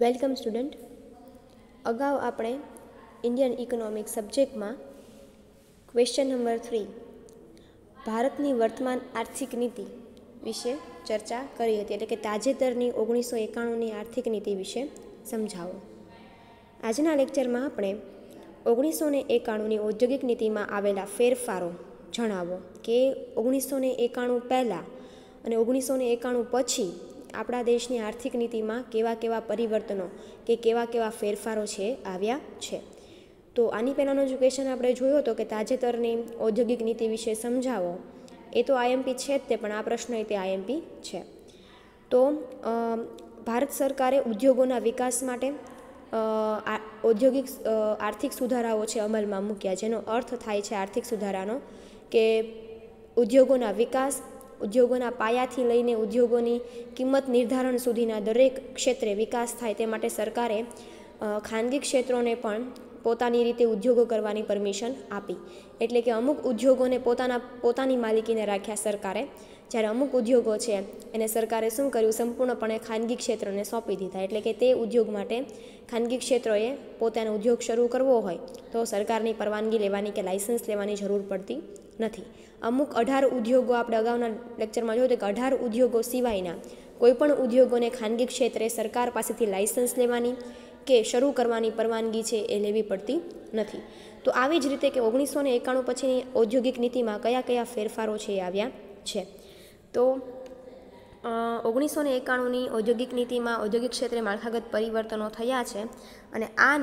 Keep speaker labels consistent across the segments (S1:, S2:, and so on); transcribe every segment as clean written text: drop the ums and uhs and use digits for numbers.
S1: Welcome student. અગાઉ આપણે Indian economics સબ્જેક્ટમાં question number 3 ભારતની વર્તમાન આર્થિક નીતિ વિશે ચર્ચા કરી હતી, એટલે કે તાજેતરની 1991ની આર્થિક નીતિ વિશે સમજાવો. આજના લેક્ચરમાં આપણે 1991ની ઔદ્યોગિક નીતિમાં આવેલા ફેરફારો જણાવો કે 1991 પહેલાં અને 1991 પછી આપણા દેશની આર્થિક નીતિમાં કેવા કેવા પરિવર્તનો કે કેવા ફેરફારો છે આવ્યા છે. તો આની પહેલાંનો જે ક્વેશ્ચન આપણે જોયો હતો કે તાજેતરની ઔદ્યોગિક નીતિ વિશે સમજાવો, એ તો આઈએમપી છે જ તે, પણ આ પ્રશ્ન તે આઈએમપી છે. તો ભારત સરકારે ઉદ્યોગોના વિકાસ માટે ઔદ્યોગિક આર્થિક સુધારાઓ છે અમલમાં મૂક્યા, જેનો અર્થ થાય છે આર્થિક સુધારાનો કે ઉદ્યોગોના વિકાસ, ઉદ્યોગોના પાયાથી લઈને ઉદ્યોગોની કિંમત નિર્ધારણ સુધીના દરેક ક્ષેત્રે વિકાસ થાય તે માટે સરકારે ખાનગી ક્ષેત્રોને પણ પોતાની રીતે ઉદ્યોગો કરવાની પરમિશન આપી. એટલે કે અમુક ઉદ્યોગોને પોતાની માલિકીને રાખ્યા સરકારે, જ્યારે અમુક ઉદ્યોગો છે એને સરકારે શું કર્યું, સંપૂર્ણપણે ખાનગી ક્ષેત્રને સોંપી દીધા. એટલે કે તે ઉદ્યોગ માટે ખાનગી ક્ષેત્રોએ પોતાનો ઉદ્યોગ શરૂ કરવો હોય તો સરકારની પરવાનગી લેવાની કે લાયસન્સ લેવાની જરૂર પડતી નથી. અમુક 18 ઉદ્યોગો આપણે અગાઉના લેક્ચરમાં જોયું કે 18 ઉદ્યોગો સિવાયના કોઈપણ ઉદ્યોગોને ખાનગી ક્ષેત્રે સરકાર પાસેથી લાયસન્સ લેવાની કે શરૂ કરવાની પરવાનગી છે એ લેવી પડતી નથી. તો આવી જ રીતે કે 1991 પછીની ઔદ્યોગિક નીતિમાં કયા ફેરફારો છે એ આવ્યા છે. તો 1991ની ઔદ્યોગિક નીતિમાં ઔદ્યોગિક ક્ષેત્રે માળખાગત પરિવર્તનો થયા છે અને આ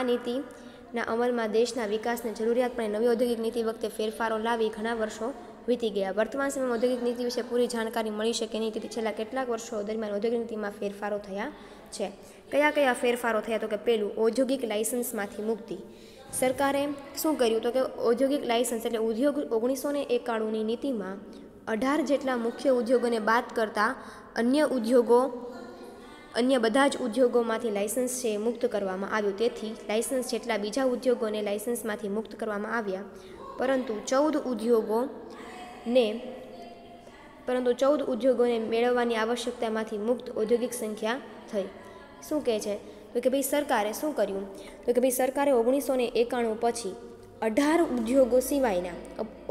S1: નીતિના અમલમાં દેશના વિકાસને જરૂરિયાત પડે નવી ઔદ્યોગિક નીતિ વખતે ફેરફારો લાવી ઘણા વર્ષો વીતી ગયા. વર્તમાન સમયમાં ઔદ્યોગિક નીતિ વિશે પૂરી જાણકારી મળી શકે નહીં, તેથી છેલ્લા કેટલાક વર્ષો દરમિયાન ઔદ્યોગિક નીતિમાં ફેરફારો થયા છે. કયા ફેરફારો થયા? તો કે પહેલું, ઔદ્યોગિક લાયસન્સમાંથી મુક્તિ. સરકારે શું કર્યું તો કે ઔદ્યોગિક લાયસન્સ એટલે ઉદ્યોગ 1991ની નીતિમાં 18 જેટલા મુખ્ય ઉદ્યોગોને બાદ કરતા અન્ય બધા જ ઉદ્યોગોમાંથી લાયસન્સ છે એ મુક્ત કરવામાં આવ્યું. તેથી લાયસન્સ જેટલા બીજા ઉદ્યોગોને લાયસન્સમાંથી મુક્ત કરવામાં આવ્યા, પરંતુ 14 ઉદ્યોગોને મેળવવાની આવશ્યકતામાંથી મુક્ત ઔદ્યોગિક સંખ્યા થઈ. શું કહે છે તો કે ભાઈ સરકારે શું કર્યું તો કે ભાઈ સરકારે 1991 પછી 18 ઉદ્યોગો સિવાયના,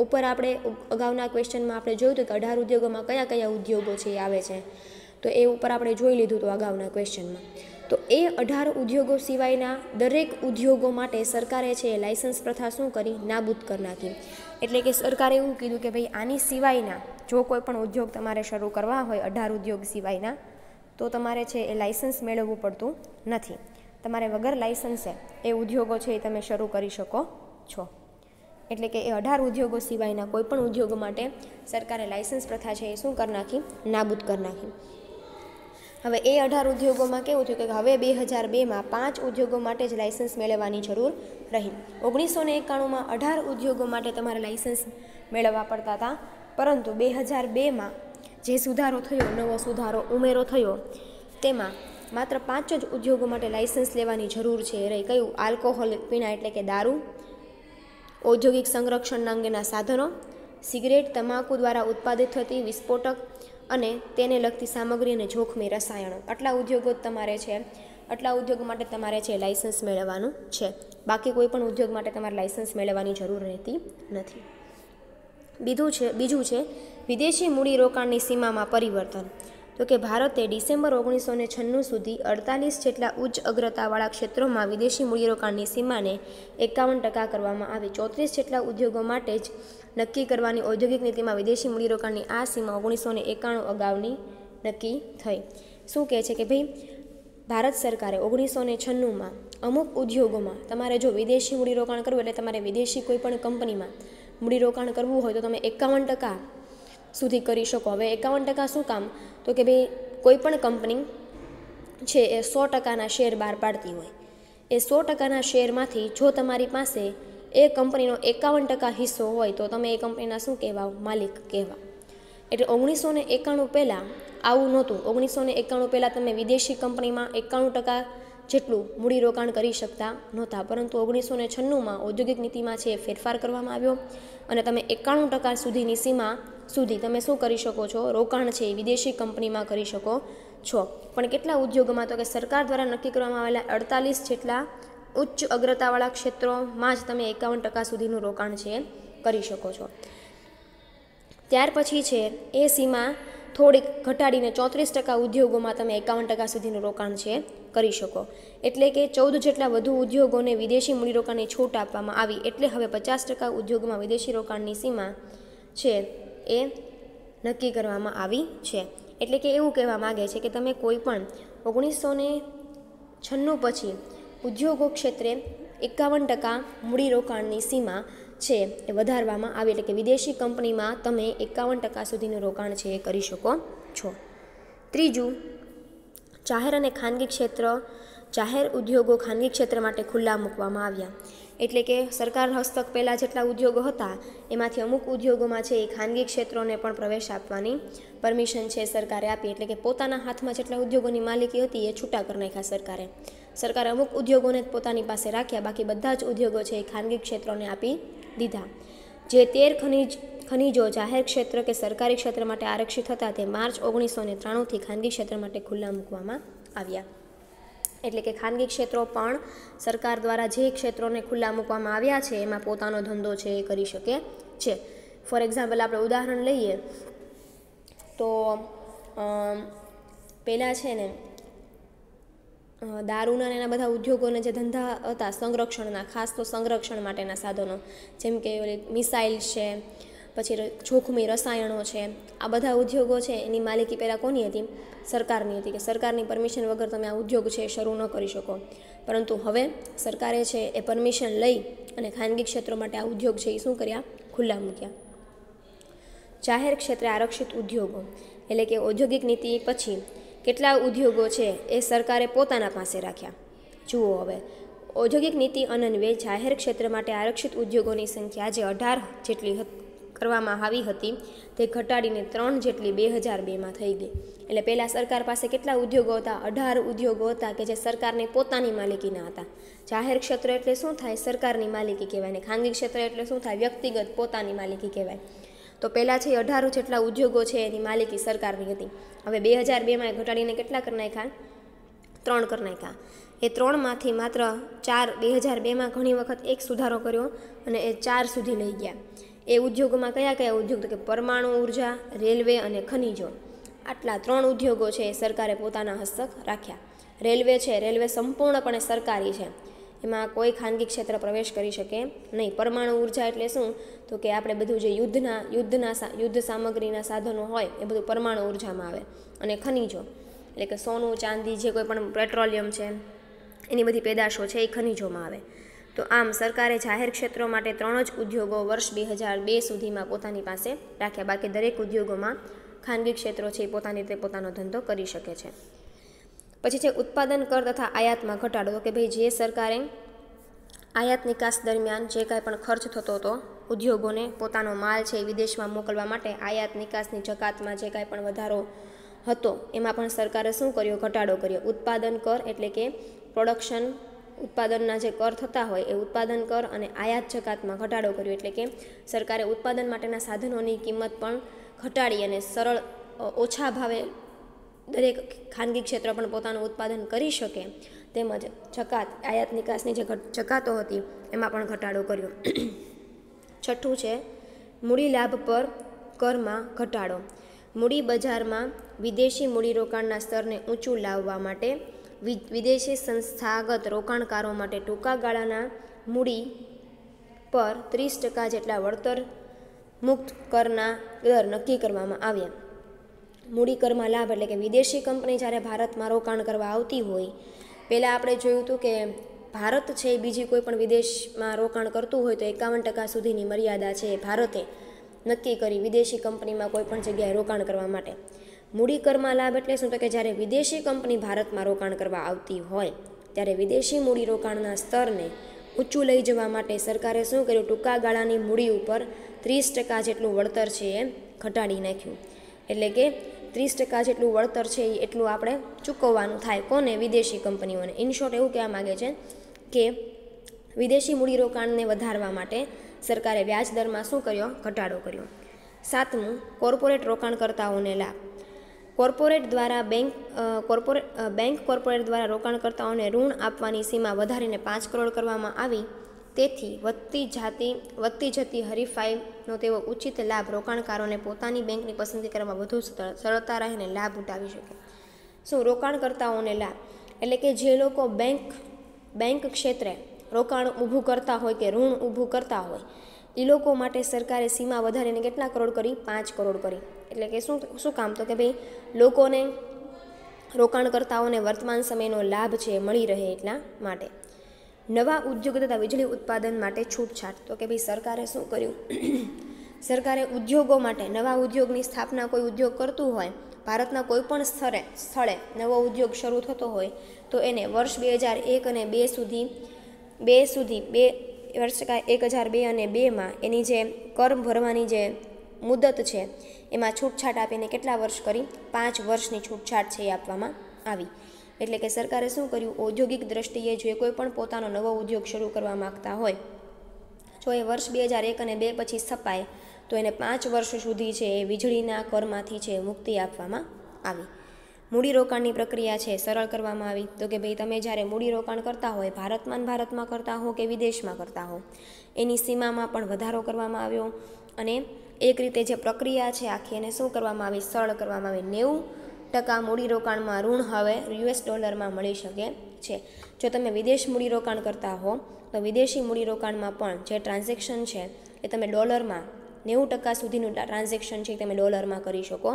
S1: ઉપર આપણે અગાઉના ક્વેશ્ચનમાં આપણે જોયું હતું કે 18 ઉદ્યોગોમાં કયા ઉદ્યોગો છે એ આવે છે, તો એ ઉપર આપણે જોઈ લીધું હતું અગાઉના ક્વેશ્ચનમાં. તો એ 18 ઉદ્યોગો સિવાયના દરેક ઉદ્યોગો માટે સરકારે છે એ લાયસન્સ પ્રથા શું કરી, નાબૂદ કરી નાખી. એટલે કે સરકારે એવું કીધું કે ભાઈ આની સિવાયના જો કોઈ પણ ઉદ્યોગ તમારે શરૂ કરવા હોય 18 ઉદ્યોગ સિવાયના, તો તમારે છે એ લાયસન્સ મેળવવું પડતું નથી. તમારે વગર લાયસન્સે એ ઉદ્યોગો છે એ તમે શરૂ કરી શકો છો. એટલે કે એ 18 ઉદ્યોગો સિવાયના કોઈપણ ઉદ્યોગો માટે સરકારે લાયસન્સ પ્રથા છે એ શું કરી નાખી, નાબૂદ કરી નાખી. હવે એ 18 ઉદ્યોગોમાં કેવું થયું કે હવે 2002માં 5 ઉદ્યોગો માટે જ લાયસન્સ મેળવવાની જરૂર રહી. 1991માં 18 ઉદ્યોગો માટે તમારે લાયસન્સ મેળવવા પડતા હતા, પરંતુ 2002માં જે સુધારો થયો, નવો સુધારો ઉમેરો થયો, તેમાં માત્ર 5 જ ઉદ્યોગો માટે લાયસન્સ લેવાની જરૂર છે એ રહી. કયું? આલ્કોહોલ પીણા એટલે કે દારૂ, ઔદ્યોગિક સંરક્ષણના અંગેના સાધનો, સિગરેટ, તમાકુ દ્વારા ઉત્પાદિત થતી વિસ્ફોટક અને તેને લગતી સામગ્રી અને જોખમી રસાયણો. આટલા ઉદ્યોગો તમારે છે, આટલા ઉદ્યોગ માટે તમારે છે લાયસન્સ મેળવવાનું છે. બાકી કોઈ પણ ઉદ્યોગ માટે તમારે લાયસન્સ મેળવવાની જરૂર રહેતી નથી. બીજું છે વિદેશી મૂડીરોકાણની સીમામાં પરિવર્તન. તો કે ભારતે ડિસેમ્બર 1996 સુધી 48 જેટલા ઉચ્ચ અગ્રતાવાળા ક્ષેત્રોમાં વિદેશી મૂડીરોકાણની સીમાને 51% કરવામાં આવી. 34 જેટલા ઉદ્યોગો માટે જ નક્કી કરવાની ઔદ્યોગિક નીતિમાં વિદેશી મૂડીરોકાણની આ સીમા 1991 અગાઉની નક્કી થઈ. શું કહે છે કે ભાઈ ભારત સરકારે 1996માં અમુક ઉદ્યોગોમાં તમારે જો વિદેશી મૂડીરોકાણ કરવું, એટલે તમારે વિદેશી કોઈ પણ કંપનીમાં મૂડીરોકાણ કરવું હોય તો તમે 51% સુધી કરી શકો. હવે 51% શું કામ તો કે ભાઈ કોઈ પણ કંપની છે એ 100%ના શેર બહાર પાડતી હોય, એ 100%ના શેરમાંથી જો તમારી પાસે એ કંપનીનો 51% હિસ્સો હોય તો તમે એ કંપનીના શું કહેવાઓ, માલિક કહેવા. એટલે 1991 પહેલાં આવું નહોતું. 1991 પહેલાં તમે વિદેશી કંપનીમાં 91% જેટલું મૂડીરોકાણ કરી શકતા નહોતા, પરંતુ 1996માં ઔદ્યોગિક નીતિમાં છે ફેરફાર કરવામાં આવ્યો અને તમે 91% સુધીની સીમા સુધી તમે શું કરી શકો છો, રોકાણ છે એ વિદેશી કંપનીમાં કરી શકો છો. પણ કેટલા ઉદ્યોગોમાં? તો કે સરકાર દ્વારા નક્કી કરવામાં આવેલા 48 જેટલા ઉચ્ચ અગ્રતાવાળા ક્ષેત્રોમાં જ તમે 51% સુધીનું રોકાણ છે એ કરી શકો છો. ત્યાર પછી છે એ સીમા થોડીક ઘટાડીને 34% ઉદ્યોગોમાં તમે 51% સુધીનું રોકાણ છે કરી શકો. એટલે કે 14 જેટલા વધુ ઉદ્યોગોને વિદેશી મૂડીરોકાણની છૂટ આપવામાં આવી. એટલે હવે 50% ઉદ્યોગોમાં વિદેશી રોકાણની સીમા છે એ નક્કી કરવામાં આવી છે. એટલે કે એવું કહેવા માગે છે કે તમે કોઈ પણ 1996 પછી ઉદ્યોગો ક્ષેત્રે 51% મૂડીરોકાણની સીમા છે એ વધારવામાં આવી. એટલે કે વિદેશી કંપનીમાં તમે 51% સુધીનું રોકાણ છે એ કરી શકો છો. ત્રીજું, જાહેર અને ખાનગી ક્ષેત્ર, જાહેર ઉદ્યોગો ખાનગી ક્ષેત્ર માટે ખુલ્લા મૂકવામાં આવ્યા. એટલે કે સરકાર હસ્તક પહેલાં જેટલા ઉદ્યોગો હતા એમાંથી અમુક ઉદ્યોગોમાં છે એ ખાનગી ક્ષેત્રોને પણ પ્રવેશ આપવાની પરમિશન છે સરકારે આપી. એટલે કે પોતાના હાથમાં જેટલા ઉદ્યોગોની માલિકી હતી એ છૂટા કરી નાખ્યા સરકારે અમુક ઉદ્યોગોને જ પોતાની પાસે રાખ્યા, બાકી બધા જ ઉદ્યોગો છે એ ખાનગી ક્ષેત્રોને આપી દીધા. જે 13 ખનીજો જાહેર ક્ષેત્ર કે સરકારી ક્ષેત્ર માટે આરક્ષિત હતા તે માર્ચ 1993થી ખાનગી ક્ષેત્ર માટે ખુલ્લા મૂકવામાં આવ્યા. એટલે કે ખાનગી ક્ષેત્રો પણ સરકાર દ્વારા જે ક્ષેત્રોને ખુલ્લા મૂકવામાં આવ્યા છે એમાં પોતાનો ધંધો છે એ કરી શકે છે. ફોર એક્ઝામ્પલ આપણે ઉદાહરણ લઈએ તો પહેલાં છે ને દારૂના એના બધા ઉદ્યોગોને જે ધંધા હતા સંરક્ષણના, ખાસ તો સંરક્ષણ માટેના સાધનો, જેમ કે મિસાઇલ છે, પછી જોખમી રસાયણો છે, આ બધા ઉદ્યોગો છે એની માલિકી પહેલાં કોની હતી? સરકારની હતી. કે સરકારની પરમિશન વગર તમે આ ઉદ્યોગ છે એ શરૂ ન કરી શકો. પરંતુ હવે સરકારે છે એ પરમિશન લઈ અને ખાનગી ક્ષેત્રો માટે આ ઉદ્યોગ છે એ શું કર્યા? ખુલ્લા મૂક્યા. જાહેર ક્ષેત્રે આરક્ષિત ઉદ્યોગો, એટલે કે ઔદ્યોગિક નીતિ પછી કેટલા ઉદ્યોગો છે એ સરકારે પોતાના પાસે રાખ્યા. જુઓ હવે, ઔદ્યોગિક નીતિ અન્વયે જાહેર ક્ષેત્ર માટે આરક્ષિત ઉદ્યોગોની સંખ્યા જે 18 જેટલી કરવામાં આવી હતી તે ઘટાડીને 3 જેટલી 2002માં થઈ ગઈ. એટલે પહેલાં સરકાર પાસે કેટલા ઉદ્યોગો હતા? 18 ઉદ્યોગો હતા કે જે સરકારની પોતાની માલિકીના હતા. જાહેર ક્ષેત્ર એટલે શું થાય? સરકારની માલિકી કહેવાય. ને ખાનગી ક્ષેત્ર એટલે શું થાય? વ્યક્તિગત પોતાની માલિકી કહેવાય. તો પહેલાં છે 18 જેટલા ઉદ્યોગો છે એની માલિકી સરકારની હતી. હવે 2002માં ઘટાડીને કેટલા કરી નાખ્યા? 3 કરી નાખ્યા. એ 3માંથી માત્ર 4 2002માં ઘણી વખત એક સુધારો કર્યો અને એ 4 સુધી લઈ ગયા. એ ઉદ્યોગોમાં કયા કયા ઉદ્યોગ? તો કે પરમાણુ ઉર્જા, રેલવે અને ખનીજો. આટલા 3 ઉદ્યોગો છે એ સરકારે પોતાના હસ્તક રાખ્યા. રેલવે છે, રેલવે સંપૂર્ણપણે સરકારી છે, એમાં કોઈ ખાનગી ક્ષેત્ર પ્રવેશ કરી શકે નહીં. પરમાણુ ઉર્જા એટલે શું? તો કે આપણે બધું જે યુદ્ધ સામગ્રીના સાધનો હોય એ બધું પરમાણુ ઉર્જામાં આવે. અને ખનીજો એટલે કે સોનું, ચાંદી, જે કોઈ પણ પેટ્રોલિયમ છે એની બધી પેદાશો છે એ ખનીજોમાં આવે. તો આમ સરકારે જાહેર ક્ષેત્રો માટે 3 જ ઉદ્યોગો વર્ષ 2002 સુધીમાં પોતાની પાસે રાખ્યા. બાકી દરેક ઉદ્યોગોમાં ખાનગી ક્ષેત્રો છે એ પોતાની રીતે પોતાનો ધંધો કરી શકે છે. પછી છે ઉત્પાદન કર તથા આયાતમાં ઘટાડો. તો કે ભાઈ જે સરકારે આયાત નિકાસ દરમિયાન જે કાંઈ પણ ખર્ચ થતો હતો ઉદ્યોગોને પોતાનો માલ છે એ વિદેશમાં મોકલવા માટે આયાત નિકાસની જકાતમાં જે કાંઈ પણ વધારો હતો એમાં પણ સરકારે શું કર્યો? ઘટાડો કર્યો. ઉત્પાદન કર એટલે કે પ્રોડક્શન ઉત્પાદનના જે કર થતા હોય એ ઉત્પાદન કર અને આયાત જકાતમાં ઘટાડો કર્યો. એટલે કે સરકારે ઉત્પાદન માટેના સાધનોની કિંમત પણ ઘટાડી અને સરળ ઓછા ભાવે દરેક ખાનગી ક્ષેત્ર પણ પોતાનું ઉત્પાદન કરી શકે તેમજ જકાત આયાત નિકાસની જે જકાતો હતી એમાં પણ ઘટાડો કર્યો. છઠ્ઠું છે મૂડી લાભ પર કરમાં ઘટાડો. મૂડી બજારમાં વિદેશી મૂડીરોકાણના સ્તરને ઊંચું લાવવા માટે વિદેશી સંસ્થાગત રોકાણકારો માટે ટૂંકા ગાળાના મૂડી પર 30% જેટલા વળતર મુક્ત કરના દર નક્કી કરવામાં આવ્યા. મૂડી કરમાં લાભ એટલે કે વિદેશી કંપની જ્યારે ભારતમાં રોકાણ કરવા આવતી હોય, પહેલાં આપણે જોયું હતું કે ભારત છે બીજી કોઈ પણ વિદેશમાં રોકાણ કરતું હોય તો 51% સુધીની મર્યાદા છે ભારતે નક્કી કરી વિદેશી કંપનીમાં કોઈ પણ જગ્યાએ રોકાણ કરવા માટે. મૂડી કરમાં લાભ એટલે શું? તો કે જ્યારે વિદેશી કંપની ભારતમાં રોકાણ કરવા આવતી હોય ત્યારે વિદેશી મૂડી રોકાણના સ્તરને ઊંચું લઈ જવા માટે સરકારે શું કર્યું? ટૂંકા ગાળાની મૂડી ઉપર 30% જેટલું વળતર છે એ ઘટાડી નાખ્યું. એટલે કે 30% જેટલું વળતર છે એ એટલું આપણે ચૂકવવાનું થાય. કોને? વિદેશી કંપનીઓને. ઇન શોર્ટ એવું કહેવા માગે છે કે વિદેશી મૂડીરોકાણને વધારવા માટે સરકારે વ્યાજ દરમાં શું કર્યો? ઘટાડો કર્યો. 7મું કોર્પોરેટ રોકાણકર્તાઓને લાભ. કોર્પોરેટ દ્વારા રોકાણકર્તાઓને ઋણ આપવાની સીમા વધારીને 5 કરોડ કરવામાં આવી. તેથી વધતી જતી હરીફાઈનો તેઓ ઉચિત લાભ રોકાણકારોને પોતાની બેંકની પસંદગી કરવામાં વધુ સરળતા રહે અને લાભ ઉઠાવી શકે. શું રોકાણકર્તાઓને લાભ એટલે કે જે લોકો બેંક ક્ષેત્રે રોકાણ ઊભું કરતા હોય કે ઋણ ઊભું કરતા હોય એ લોકો માટે સરકારે સીમા વધારીને કેટલા કરોડ કરી? 5 કરોડ કરી. એટલે કે શું કામ? તો કે ભાઈ લોકોને, રોકાણકર્તાઓને વર્તમાન સમયનો લાભ છે મળી રહે એટલા માટે. નવા ઉદ્યોગ તથા વીજળી ઉત્પાદન માટે છૂટછાટ. તો કે ભાઈ સરકારે શું કર્યું? સરકારે ઉદ્યોગો માટે, નવા ઉદ્યોગની સ્થાપના કોઈ ઉદ્યોગ કરતું હોય, ભારતના કોઈ પણ સ્થળે નવો ઉદ્યોગ શરૂ થતો હોય તો એને વર્ષ 2001 અને 2 સુધી 2002 અને 2માં એની જે કર ભરવાની જે મુદત છે એમાં છૂટછાટ આપીને કેટલા વર્ષ કરી? 5 વર્ષની છૂટછાટ છે એ આપવામાં આવી. એટલે કે સરકારે શું કર્યું? ઔદ્યોગિક દ્રષ્ટિએ જે કોઈ પણ પોતાનો નવો ઉદ્યોગ શરૂ કરવા માગતા હોય, જો એ વર્ષ 2001 અને 2 પછી સ્થપાય તો એને 5 વર્ષ સુધી છે એ વીજળીના કરમાંથી છે મુક્તિ આપવામાં આવી. મૂડીરોકાણની પ્રક્રિયા છે સરળ કરવામાં આવી. તો કે ભાઈ તમે જ્યારે મૂડીરોકાણ કરતા હોય, ભારતમાં કરતા હો કે વિદેશમાં કરતા હો, એની સીમામાં પણ વધારો કરવામાં આવ્યો. અને એક રીતે જે પ્રક્રિયા છે આખી એને શું કરવામાં આવી? સરળ કરવામાં આવી. 90% મૂડીરોકાણમાં ઋણ હવે $માં મળી શકે છે. જો તમે વિદેશ મૂડીરોકાણ કરતા હો તો વિદેશી મૂડીરોકાણમાં પણ જે ટ્રાન્ઝેક્શન છે એ તમે ડોલરમાં 90% સુધીનું ટ્રાન્ઝેક્શન છે તમે ડોલરમાં કરી શકો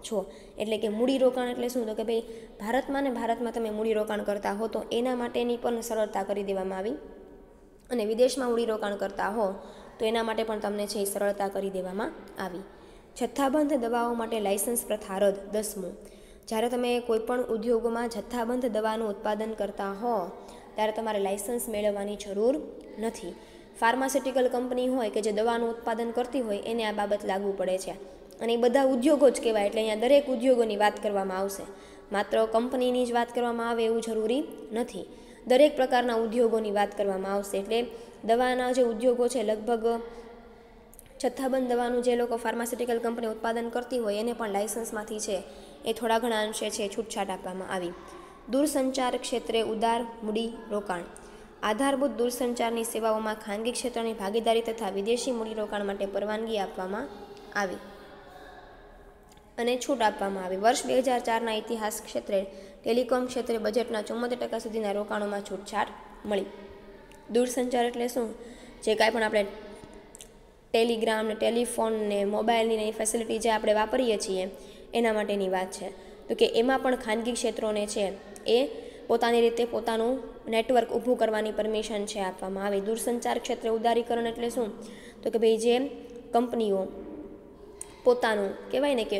S1: છો. એટલે કે મૂડીરોકાણ એટલે શું? તો કે ભાઈ ભારતમાં તમે મૂડીરોકાણ કરતા હો તો એના માટેની પણ સરળતા કરી દેવામાં આવી. અને વિદેશમાં મૂડીરોકાણ કરતા હો તો એના માટે પણ તમને છે એ સરળતા કરી દેવામાં આવી. જથ્થાબંધ દવાઓ માટે લાયસન્સ પ્રથા રદ. 10મું, જ્યારે તમે કોઈપણ ઉદ્યોગમાં જથ્થાબંધ દવાનું ઉત્પાદન કરતા હો ત્યારે તમારે લાયસન્સ મેળવવાની જરૂર નથી. ફાર્માસ્યુટિકલ કંપની હોય કે જે દવાનું ઉત્પાદન કરતી હોય એને આ બાબત લાગુ પડે છે. અને એ બધા ઉદ્યોગો જ કહેવાય. એટલે અહીંયા દરેક ઉદ્યોગોની વાત કરવામાં આવશે. માત્ર કંપનીની જ વાત કરવામાં આવે એવું જરૂરી નથી. દરેક પ્રકારના ઉદ્યોગોની વાત કરવામાં આવશે. એટલે દવાના જે ઉદ્યોગો છે, લગભગ જથ્થાબંધ દવાનું જે લોકો ફાર્માસ્યુટિકલ કંપની ઉત્પાદન કરતી હોય એને પણ લાયસન્સમાંથી છે એ થોડા ઘણા અંશે છે છૂટછાટ આપવામાં આવી. દૂરસંચાર ક્ષેત્રે ઉદાર મૂડી રોકાણ. આધારભૂત દૂરસંચારની સેવાઓમાં ખાનગી ક્ષેત્રની ભાગીદારી તથા વિદેશી મૂડીરોકાણ માટે પરવાનગી આપવામાં આવી અને છૂટ આપવામાં આવી. વર્ષ 2004ના ઇતિહાસ ક્ષેત્રે ટેલિકોમ ક્ષેત્રે બજેટના 74% સુધીના રોકાણોમાં છૂટછાટ મળી. દૂરસંચાર એટલે શું? જે કાંઈ પણ આપણે ટેલિગ્રામ ને ટેલિફોન ને મોબાઈલની ફેસિલિટી જે આપણે વાપરીએ છીએ એના માટેની વાત છે. તો કે એમાં પણ ખાનગી ક્ષેત્રોને છે એ પોતાની રીતે પોતાનું નેટવર્ક ઊભું કરવાની પરમિશન છે આપવામાં આવી. દૂરસંચાર ક્ષેત્રે ઉદારીકરણ એટલે શું? તો કે ભાઈ જે કંપનીઓ પોતાનું કહેવાય ને કે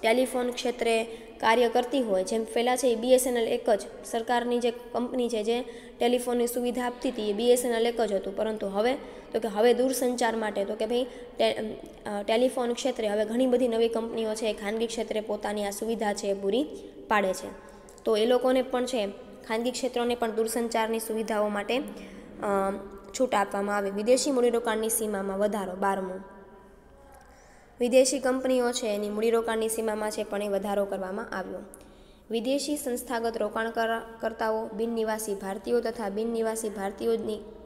S1: ટેલિફોન ક્ષેત્રે કાર્ય કરતી હોય, જેમ પહેલાં છે એ BSNL એક જ સરકારની જે કંપની છે જે ટેલિફોનની સુવિધા આપતી હતી એ BSNL એક જ હતું. પરંતુ હવે દૂરસંચાર માટે તો કે ભાઈ ટેલિફોન ક્ષેત્રે હવે ઘણી બધી નવી કંપનીઓ છે એ ખાનગી ક્ષેત્રે પોતાની આ સુવિધા છે એ પૂરી પાડે છે. તો એ લોકોને પણ છે ખાનગી ક્ષેત્રોને પણ દૂરસંચારની સુવિધાઓ માટે છૂટ આપવામાં આવે. વિદેશી મૂડીરોકાણની સીમામાં વધારો. 12મું, વિદેશી કંપનીઓ છે એની મૂડીરોકાણની સીમામાં છે પણ એ વધારો કરવામાં આવ્યો. વિદેશી સંસ્થાગત રોકાણકર્તાઓ, બિનનિવાસી ભારતીયો તથા બિનનિવાસી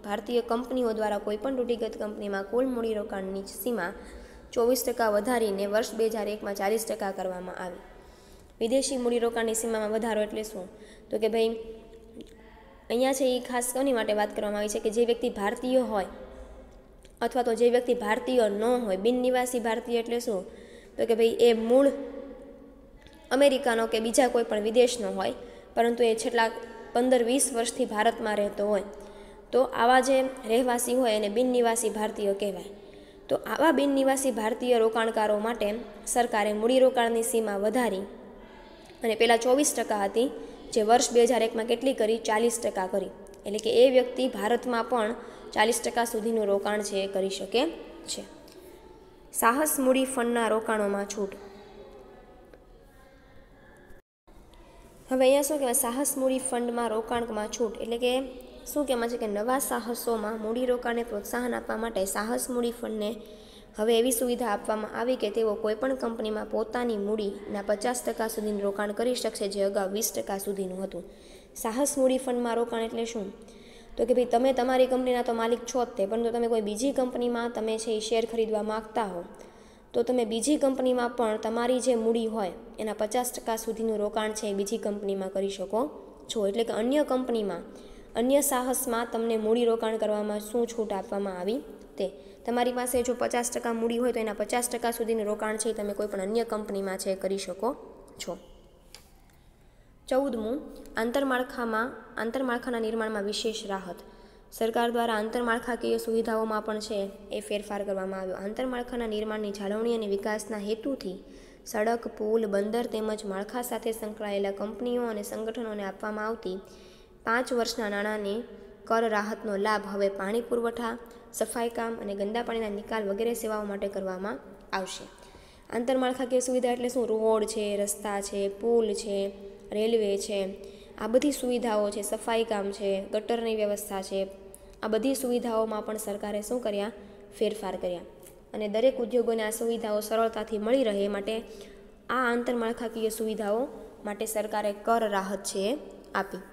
S1: ભારતીય કંપનીઓ દ્વારા કોઈપણ રૂઢિગત કંપનીમાં કુલ મૂડીરોકાણની સીમા 24% વધારીને વર્ષ 2001માં 40% કરવામાં આવી. વિદેશી મૂડીરોકાણની સીમામાં વધારો એટલે શું? તો કે ભાઈ અહીંયા છે એ ખાસ કોની માટે વાત કરવામાં આવી છે કે જે વ્યક્તિ ભારતીય હોય અથવા તો જે વ્યક્તિ ભારતીય ન હોય. બિનનિવાસી ભારતીય એટલે શું? તો કે ભાઈ એ મૂળ અમેરિકાનો કે બીજા કોઈ પણ વિદેશનો હોય પરંતુ એ છેલ્લા 15-20 વર્ષથી ભારતમાં રહેતો હોય તો આવા જે રહેવાસી હોય એને બિનનિવાસી ભારતીય કહેવાય. તો આવા બિનનિવાસી ભારતીય રોકાણકારો માટે સરકારે મૂડીરોકાણની સીમા વધારી અને પહેલાં 24% હતી જે વર્ષ 2001માં કેટલી કરી? 40% કરી. એટલે કે એ વ્યક્તિ ભારતમાં પણ 40% સુધીનું રોકાણ છે એ કરી શકે છે. સાહસ મૂડી ફંડના રોકાણોમાં છૂટ. હવે અહીંયા શું કહેવાય? સાહસ મૂડી ફંડમાં રોકાણમાં છૂટ એટલે કે શું કહેવામાં છે કે નવા સાહસોમાં મૂડીરોકાણને પ્રોત્સાહન આપવા માટે સાહસ મૂડી ફંડને હવે એવી સુવિધા આપવામાં આવી કે તેઓ કોઈપણ કંપનીમાં પોતાની મૂડીના 50% સુધીનું રોકાણ કરી શકશે, જે અગાઉ 20% સુધીનું હતું. સાહસ મૂડી ફંડમાં રોકાણ એટલે શું? તો કે ભાઈ તમે તમારી કંપનીના તો માલિક છો જ તે, પરંતુ તમે કોઈ બીજી કંપનીમાં તમે છે એ શેર ખરીદવા માગતા હો તો તમે બીજી કંપનીમાં પણ તમારી જે મૂડી હોય એના 50% સુધીનું રોકાણ છે એ બીજી કંપનીમાં કરી શકો છો. એટલે કે અન્ય કંપનીમાં, અન્ય સાહસમાં તમને મૂડી રોકાણ કરવામાં શું છૂટ આપવામાં આવી તે. તમારી પાસે જો 50% મૂડી હોય તો એના 50% સુધીનું રોકાણ છે તમે કોઈ પણ અન્ય કંપનીમાં છે કરી શકો છો. 14મું, આંતરમાળખાના નિર્માણમાં વિશેષ રાહત. સરકાર દ્વારા આંતરમાળખાકીય સુવિધાઓમાં પણ છે એ ફેરફાર કરવામાં આવ્યો. આંતરમાળખાના નિર્માણની જાળવણી અને વિકાસના હેતુથી સડક, પુલ, બંદર તેમજ માળખા સાથે સંકળાયેલા કંપનીઓ અને સંગઠનોને આપવામાં આવતી 5 વર્ષના નાણાંની કર રાહતનો લાભ હવે પાણી પુરવઠા, સફાઈ કામ અને ગંદા પાણીના નિકાલ વગેરે સેવાઓ માટે કરવામાં આવશે. આંતરમાળખાકીય સુવિધા એટલે શું? રોડ છે, રસ્તા છે, પુલ છે, રેલવે છે, આ બધી સુવિધાઓ છે, સફાઈ કામ છે, ગટરની વ્યવસ્થા છે, આ બધી સુવિધાઓમાં પણ સરકારે શું કર્યા? ફેરફાર કર્યા. અને દરેક ઉદ્યોગોને આ સુવિધાઓ સરળતાથી મળી રહે એ માટે આ આંતરમાળખાકીય સુવિધાઓ માટે સરકારે કર રાહત છે એ આપી.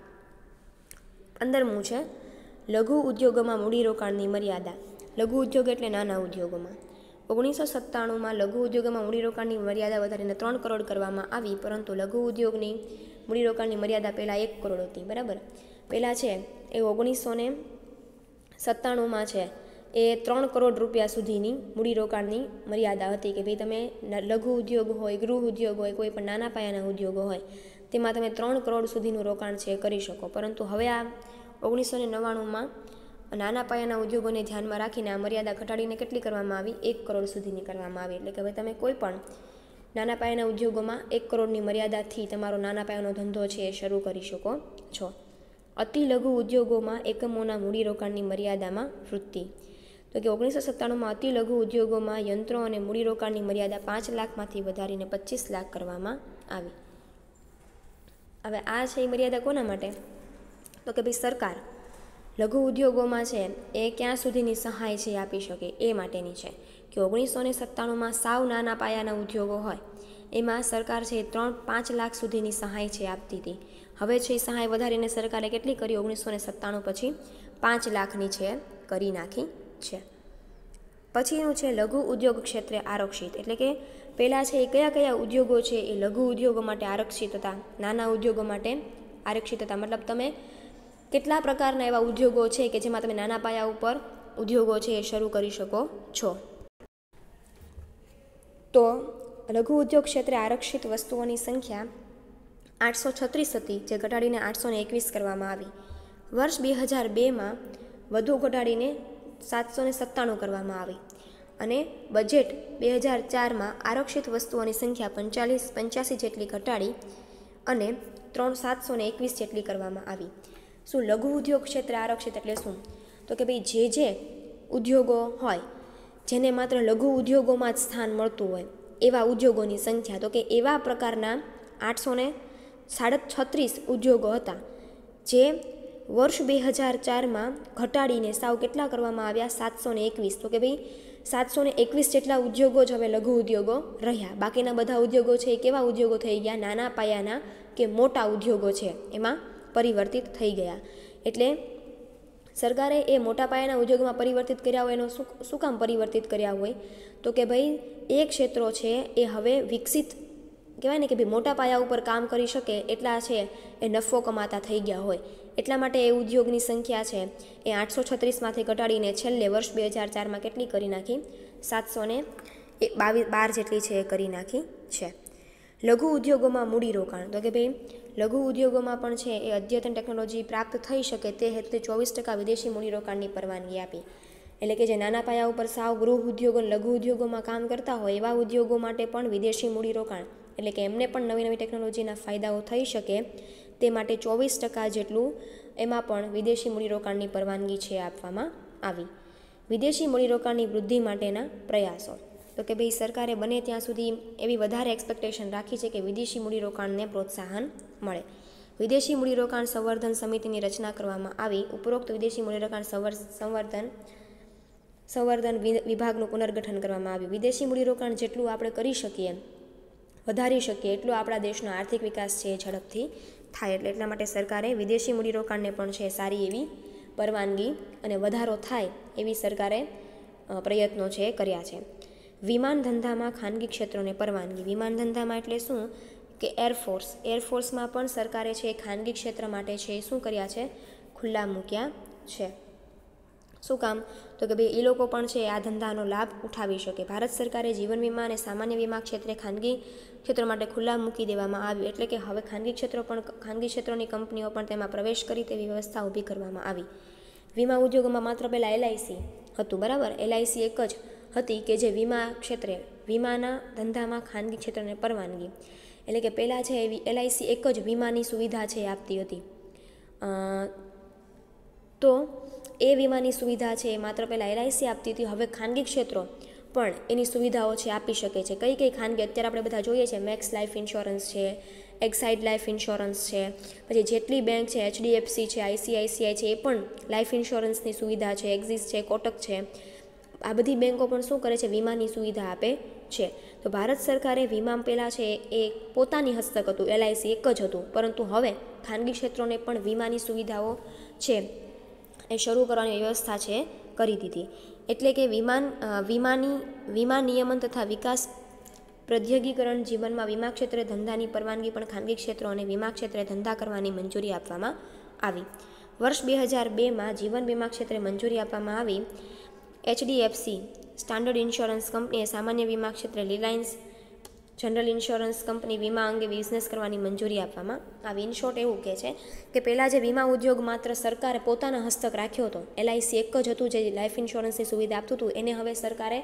S1: 15મું છે લઘુ ઉદ્યોગોમાં મૂડીરોકાણની મર્યાદા. લઘુ ઉદ્યોગ એટલે નાના ઉદ્યોગોમાં. 1997માં લઘુ ઉદ્યોગોમાં મૂડીરોકાણની મર્યાદા વધારીને 3 કરોડ કરવામાં આવી, પરંતુ લઘુ ઉદ્યોગની મૂડીરોકાણની મર્યાદા પહેલાં 1 કરોડ હતી. બરાબર. પહેલાં છે એ 1997માં છે એ 3 કરોડ રૂપિયા સુધીની મૂડીરોકાણની મર્યાદા હતી કે ભાઈ તમે લઘુ ઉદ્યોગ હોય, ગૃહ ઉદ્યોગ હોય, કોઈ પણ નાના પાયાના ઉદ્યોગો હોય તેમાં તમે 3 કરોડ સુધીનું રોકાણ છે કરી શકો. પરંતુ હવે આ 1999માં નાના પાયાના ઉદ્યોગોને ધ્યાનમાં રાખીને આ મર્યાદા ઘટાડીને કેટલી કરવામાં આવી? 1 કરોડ સુધીની કરવામાં આવી. એટલે કે હવે તમે કોઈ પણ નાના પાયાના ઉદ્યોગોમાં 1 કરોડની મર્યાદાથી તમારો નાના પાયાનો ધંધો છે એ શરૂ કરી શકો છો. અતિ લઘુ ઉદ્યોગોમાં એકમોના મૂડીરોકાણની મર્યાદામાં વૃદ્ધિ. તો કે 1997માં અતિ લઘુ ઉદ્યોગોમાં યંત્રો અને મૂડીરોકાણની મર્યાદા 5 લાખમાંથી વધારીને 25 લાખ કરવામાં આવી. હવે આ છે એ મર્યાદા કોના માટે? તો કે ભાઈ સરકાર લઘુ ઉદ્યોગોમાં છે એ ક્યાં સુધીની સહાય છે આપી શકે એ માટેની છે. કે 1997માં સાવ નાના પાયાના ઉદ્યોગો હોય એમાં સરકાર છે 3-5 લાખ સુધીની સહાય છે આપતી હતી. હવે છે એ સહાય વધારીને સરકારે કેટલી કરી? 1997 પછી 5 લાખની છે કરી નાખી છે. પછીનું છે લઘુ ઉદ્યોગ ક્ષેત્રે આરક્ષિત. એટલે કે પહેલાં છે એ કયા ઉદ્યોગો છે એ લઘુ ઉદ્યોગો માટે આરક્ષિત હતા, નાના ઉદ્યોગો માટે આરક્ષિત હતા. મતલબ તમે કેટલા પ્રકારના એવા ઉદ્યોગો છે કે જેમાં તમે નાના પાયા ઉપર ઉદ્યોગો છે એ શરૂ કરી શકો છો. તો લઘુ ઉદ્યોગ ક્ષેત્રે આરક્ષિત વસ્તુઓની સંખ્યા 836 હતી, જે ઘટાડીને 821 કરવામાં આવી. વર્ષ 2002માં વધુ ઘટાડીને 797 કરવામાં આવી. અને બજેટ 2004માં આરક્ષિત વસ્તુઓની સંખ્યા 85 જેટલી ઘટાડી અને 721 જેટલી કરવામાં આવી. શું લઘુ ઉદ્યોગ ક્ષેત્રે આરક્ષિત એટલે શું? તો કે ભાઈ જે ઉદ્યોગો હોય જેને માત્ર લઘુ ઉદ્યોગોમાં જ સ્થાન મળતું હોય એવા ઉદ્યોગોની સંખ્યા, તો કે એવા પ્રકારના 836 ઉદ્યોગો હતા જે વર્ષ 2004માં ઘટાડીને સાવ કેટલા કરવામાં આવ્યા? 721. તો કે ભાઈ 721 જેટલા ઉદ્યોગો જ હવે લઘુ ઉદ્યોગો રહ્યા. બાકીના બધા ઉદ્યોગો છે એ કેવા ઉદ્યોગો થઈ ગયા? નાના પાયાના કે મોટા ઉદ્યોગો છે એમાં પરિવર્તિત થઈ ગયા. એટલે સરકારે એ મોટા પાયાના ઉદ્યોગમાં પરિવર્તિત કર્યા હોય એનો શું કામ પરિવર્તિત કર્યા હોય? તો કે ભાઈ એ ક્ષેત્રો છે એ હવે વિકસિત કહેવાય ને કે ભાઈ મોટા પાયા ઉપર કામ કરી શકે એટલા છે એ નફો કમાતા થઈ ગયા હોય. એટલા માટે એ ઉદ્યોગની સંખ્યા છે એ 836માંથી ઘટાડીને છેલ્લે વર્ષ 2004માં કેટલી કરી નાખી? 712 જેટલી છે એ કરી નાખી છે. લઘુ ઉદ્યોગોમાં મૂડીરોકાણ. તો કે ભાઈ લઘુ ઉદ્યોગોમાં પણ છે એ અદ્યતન ટેકનોલોજી પ્રાપ્ત થઈ શકે તે હેતુથી 24% વિદેશી મૂડીરોકાણની પરવાનગી આપી. એટલે કે જે નાના પાયા ઉપર સાવ ગૃહ ઉદ્યોગો, લઘુ ઉદ્યોગોમાં કામ કરતા હોય એવા ઉદ્યોગો માટે પણ વિદેશી મૂડીરોકાણ, એટલે કે એમને પણ નવી નવી ટેકનોલોજીના ફાયદાઓ થઈ શકે તે માટે 24% જેટલું એમાં પણ વિદેશી મૂડીરોકાણની પરવાનગી છે આપવામાં આવી. વિદેશી મૂડીરોકાણની વૃદ્ધિ માટેના પ્રયાસો. તો કે ભાઈ સરકારે બને ત્યાં સુધી એવી વધારે એક્સપેક્ટેશન રાખી છે કે વિદેશી મૂડીરોકાણને પ્રોત્સાહન મળે. વિદેશી મૂડીરોકાણ સંવર્ધન સમિતિની રચના કરવામાં આવી. ઉપરોક્ત વિદેશી મૂડીરોકાણ સંવર્ધન સંવર્ધન વિભાગનું પુનર્ગઠન કરવામાં આવ્યું. વિદેશી મૂડીરોકાણ જેટલું આપણે કરી શકીએ, વધારી શકીએ, એટલો આપણા દેશનો આર્થિક વિકાસ છે એ ઝડપથી થાય. એટલા માટે સરકારે વિદેશી મૂડીરોકાણને પણ છે સારી એવી પરવાનગી અને વધારો થાય એવી સરકારે પ્રયત્નો છે કર્યા છે. વિમાન ધંધામાં ખાનગી ક્ષેત્રોને પરવાનગી. વિમાન ધંધામાં એટલે શું કે એરફોર્સમાં પણ સરકારે છે ખાનગી ક્ષેત્ર માટે છે શું કર્યા છે, ખુલ્લા મૂક્યા છે. શું કામ? તો કે ભાઈ એ લોકો પણ છે આ ધંધાનો લાભ ઉઠાવી શકે. ભારત સરકારે જીવન વીમા અને સામાન્ય વીમા ક્ષેત્રે ખાનગી ક્ષેત્રો માટે ખુલ્લા મૂકી દેવામાં આવ્યું. એટલે કે હવે ખાનગી ક્ષેત્રોની કંપનીઓ પણ તેમાં પ્રવેશ કરી તેવી વ્યવસ્થા ઊભી કરવામાં આવી. વીમા ઉદ્યોગોમાં માત્ર પહેલાં એલઆઈસી હતું, બરાબર. એલઆઈસી એક જ હતી કે જે વીમા ક્ષેત્રે વિમાના ધંધામાં ખાનગી ક્ષેત્રને પરવાનગી. એટલે કે પહેલાં છે એવી એલઆઈસી એક જ વીમાની સુવિધા છે આપતી હતી. તો એ વીમાની સુવિધા છે એ માત્ર પહેલાં એલઆઈસી આપતી હતી. હવે ખાનગી ક્ષેત્રો પણ એની સુવિધાઓ છે આપી શકે છે. કઈ કઈ ખાનગી અત્યારે આપણે બધા જોઈએ છે, મેક્સ લાઈફ ઇન્સ્યોરન્સ છે, એક્સાઇડ લાઈફ ઇન્સ્યોરન્સ છે, પછી જેટલી બેંક છે, એચડીએફસી છે, આઈસીઆઈસીઆઈ છે, એ પણ લાઈફ ઇન્સ્યોરન્સની સુવિધા છે, એક્ઝિસ છે, કોટક છે, આ બધી બેંકો પણ શું કરે છે, વીમાની સુવિધા આપે છે. તો ભારત સરકારે વીમા પહેલાં છે એ પોતાની હસ્તક હતું, એલઆઈસી એક જ હતું, પરંતુ હવે ખાનગી ક્ષેત્રોને પણ વીમાની સુવિધાઓ છે એ શરૂ કરવાની વ્યવસ્થા છે કરી દીધી. એટલે કે વીમા નિયમન તથા વિકાસ પ્રદ્યોગીકરણ જીવનમાં વીમા ક્ષેત્રે ધંધાની પરવાનગી પણ ખાનગી ક્ષેત્રો અને વીમા ક્ષેત્રે ધંધા કરવાની મંજૂરી આપવામાં આવી. વર્ષ 2002માં જીવન વીમા ક્ષેત્રે મંજૂરી આપવામાં આવી. એચડીએફસી સ્ટાન્ડર્ડ ઇન્સ્યોરન્સ કંપનીએ સામાન્ય વીમા ક્ષેત્રે રિલાયન્સ જનરલ ઇન્સ્યોરન્સ કંપની વીમા અંગે બિઝનેસ કરવાની મંજૂરી આપવામાં આવી. ઇન શોર્ટ એવું કહે છે કે પહેલાં જે વીમા ઉદ્યોગ માત્ર સરકારે પોતાના હસ્તક રાખ્યો હતો, એલઆઈસી એક જ હતું જે લાઈફ ઇન્સ્યોરન્સની સુવિધા આપતું હતું, એને હવે સરકારે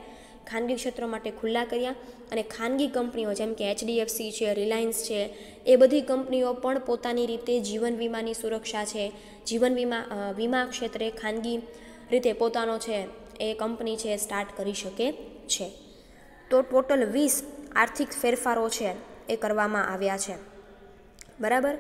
S1: ખાનગી ક્ષેત્રો માટે ખુલ્લા કર્યા. અને ખાનગી કંપનીઓ જેમ કે એચડીએફસી છે, રિલાયન્સ છે, એ બધી કંપનીઓ પણ પોતાની રીતે જીવન વીમાની સુરક્ષા છે, જીવન વીમા ક્ષેત્રે ખાનગી રીતે પોતાનો છે એ કંપની છે સ્ટાર્ટ કરી શકે છે. તો ટોટલ 20 આર્થિક ફેરફારો છે એ કરવામાં આવ્યા છે, બરાબર.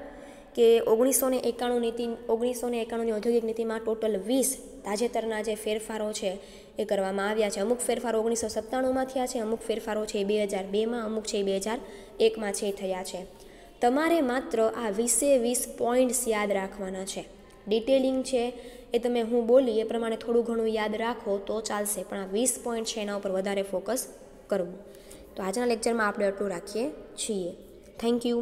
S1: કે 1991ની ઔદ્યોગિક નીતિમાં ટોટલ 20 તાજેતરના જે ફેરફારો છે એ કરવામાં આવ્યા છે. અમુક ફેરફારો 1997માં થયા છે, અમુક ફેરફારો છે 2002માં, અમુક છે 2001માં છે થયા છે. તમારે માત્ર આ 20 પોઈન્ટ્સ યાદ રાખવાના છે. ડિટેલિંગ છે એ તમે હું બોલી એ પ્રમાણે થોડું ઘણું યાદ રાખો તો ચાલશે, પણ આ 20 પોઈન્ટ છે એના ઉપર વધારે ફોકસ કરવું. તો આજના લેક્ચરમાં આપણે આટલું રાખીએ છીએ. Thank you.